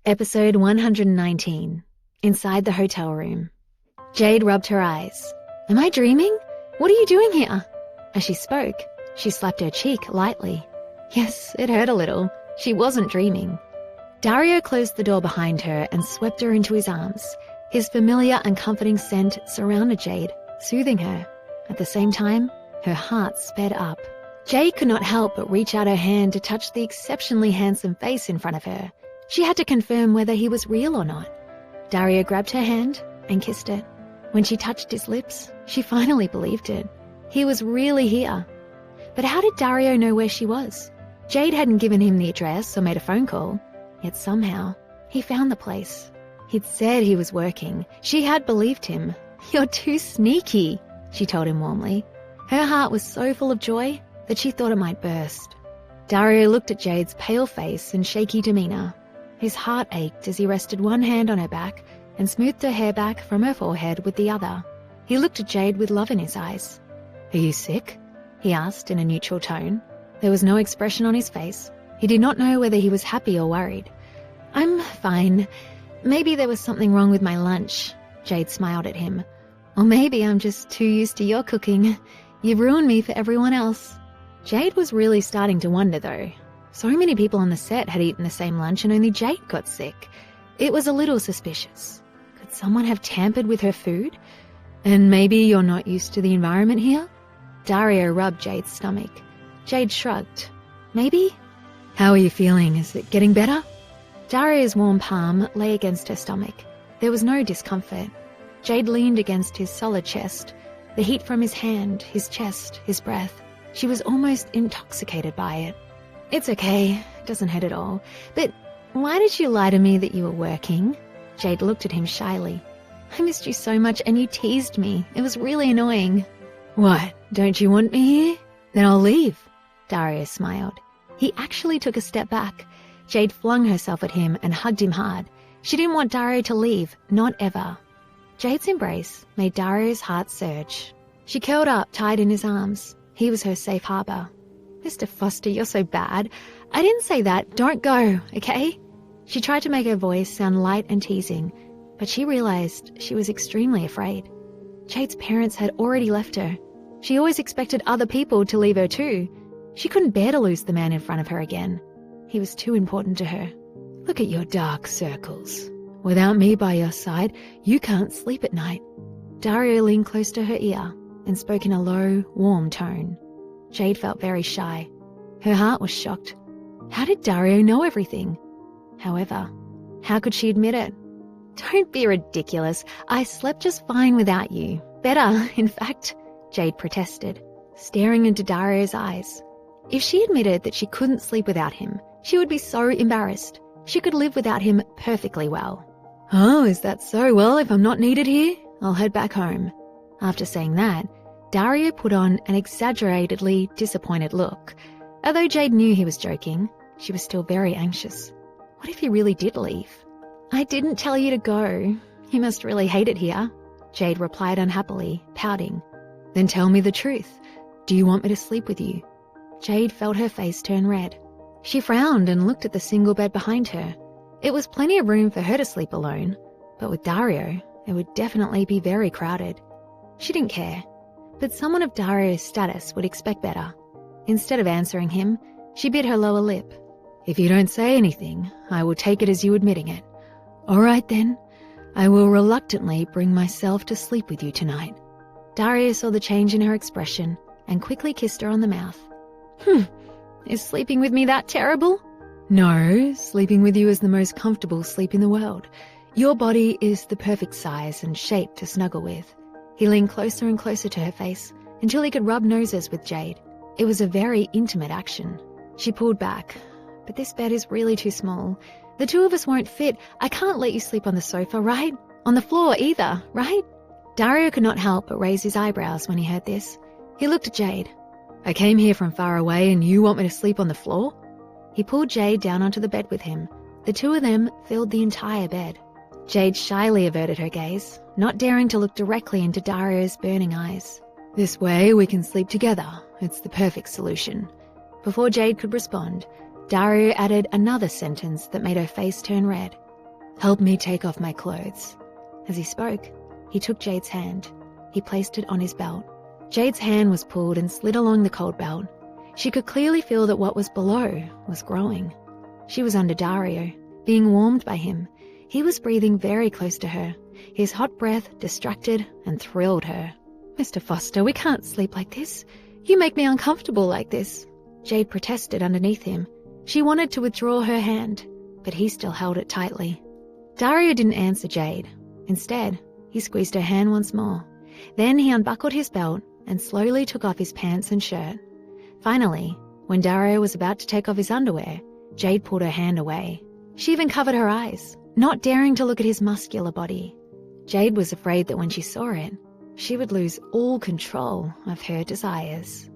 Episode 119, Inside the Hotel Room. Jade rubbed her eyes. Am I dreaming? What are you doing here? As she spoke, she slapped her cheek lightly. Yes, it hurt a little. She wasn't dreaming. Dario closed the door behind her and swept her into his arms. His familiar and comforting scent surrounded Jade, soothing her. At the same time, her heart sped up. Jade could not help but reach out her hand to touch the exceptionally handsome face in front of her. She had to confirm whether he was real or not. Dario grabbed her hand and kissed it. When she touched his lips, she finally believed it. He was really here. But how did Dario know where she was? Jade hadn't given him the address or made a phone call. Yet somehow, he found the place. He'd said he was working. She had believed him. You're too sneaky, she told him warmly. Her heart was so full of joy that she thought it might burst. Dario looked at Jade's pale face and shaky demeanor. His heart ached as he rested one hand on her back and smoothed her hair back from her forehead with the other. He looked at Jade with love in his eyes. Are you sick? He asked in a neutral tone. There was no expression on his face. He did not know whether he was happy or worried. I'm fine. Maybe there was something wrong with my lunch. Jade smiled at him. Or maybe I'm just too used to your cooking. You've ruined me for everyone else. Jade was really starting to wonder, though. So many people on the set had eaten the same lunch and only Jade got sick. It was a little suspicious. Could someone have tampered with her food? And maybe you're not used to the environment here? Dario rubbed Jade's stomach. Jade shrugged. Maybe? How are you feeling? Is it getting better? Dario's warm palm lay against her stomach. There was no discomfort. Jade leaned against his solid chest. The heat from his hand, his chest, his breath. She was almost intoxicated by it. It's okay, it doesn't hurt at all. But why did you lie to me that you were working? Jade looked at him shyly. I missed you so much and you teased me. It was really annoying. What, don't you want me here? Then I'll leave. Dario smiled. He actually took a step back. Jade flung herself at him and hugged him hard. She didn't want Dario to leave, not ever. Jade's embrace made Dario's heart surge. She curled up, tight in his arms. He was her safe harbor. Mr. Foster, you're so bad. I didn't say that. Don't go, okay? She tried to make her voice sound light and teasing, but she realized she was extremely afraid. Jade's parents had already left her. She always expected other people to leave her too. She couldn't bear to lose the man in front of her again. He was too important to her. Look at your dark circles. Without me by your side, you can't sleep at night. Dario leaned close to her ear and spoke in a low, warm tone. Jade felt very shy. Her heart was shocked. How did Dario know everything? However, how could she admit it? Don't be ridiculous. I slept just fine without you. Better, in fact, Jade protested, staring into Dario's eyes. If she admitted that she couldn't sleep without him, she would be so embarrassed. She could live without him perfectly well. Oh, is that so? Well, if I'm not needed here, I'll head back home. After saying that, Dario put on an exaggeratedly disappointed look. Although Jade knew he was joking, she was still very anxious. What if he really did leave? I didn't tell you to go. You must really hate it here, Jade replied unhappily, pouting. Then tell me the truth. Do you want me to sleep with you? Jade felt her face turn red. She frowned and looked at the single bed behind her. It was plenty of room for her to sleep alone, but with Dario, it would definitely be very crowded. She didn't care. But someone of Dario's status would expect better. Instead of answering him, she bit her lower lip. If you don't say anything, I will take it as you admitting it. All right then, I will reluctantly bring myself to sleep with you tonight. Dario saw the change in her expression and quickly kissed her on the mouth. Is sleeping with me that terrible? No, sleeping with you is the most comfortable sleep in the world. Your body is the perfect size and shape to snuggle with. He leaned closer and closer to her face until he could rub noses with Jade. It was a very intimate action. She pulled back. But this bed is really too small. The two of us won't fit. I can't let you sleep on the sofa, right? On the floor either, right? Dario could not help but raise his eyebrows when he heard this. He looked at Jade. I came here from far away and you want me to sleep on the floor? He pulled Jade down onto the bed with him. The two of them filled the entire bed. Jade shyly averted her gaze, not daring to look directly into Dario's burning eyes. This way we can sleep together. It's the perfect solution. Before Jade could respond, Dario added another sentence that made her face turn red. "Help me take off my clothes." As he spoke, he took Jade's hand. He placed it on his belt. Jade's hand was pulled and slid along the cold belt. She could clearly feel that what was below was growing. She was under Dario, being warmed by him. He was breathing very close to her. His hot breath distracted and thrilled her. "Mr. Foster, we can't sleep like this. You make me uncomfortable like this." Jade protested underneath him. She wanted to withdraw her hand, but he still held it tightly. Dario didn't answer Jade. Instead, he squeezed her hand once more. Then he unbuckled his belt and slowly took off his pants and shirt. Finally, when Dario was about to take off his underwear, Jade pulled her hand away. She even covered her eyes, not daring to look at his muscular body. Jade was afraid that when she saw it, she would lose all control of her desires.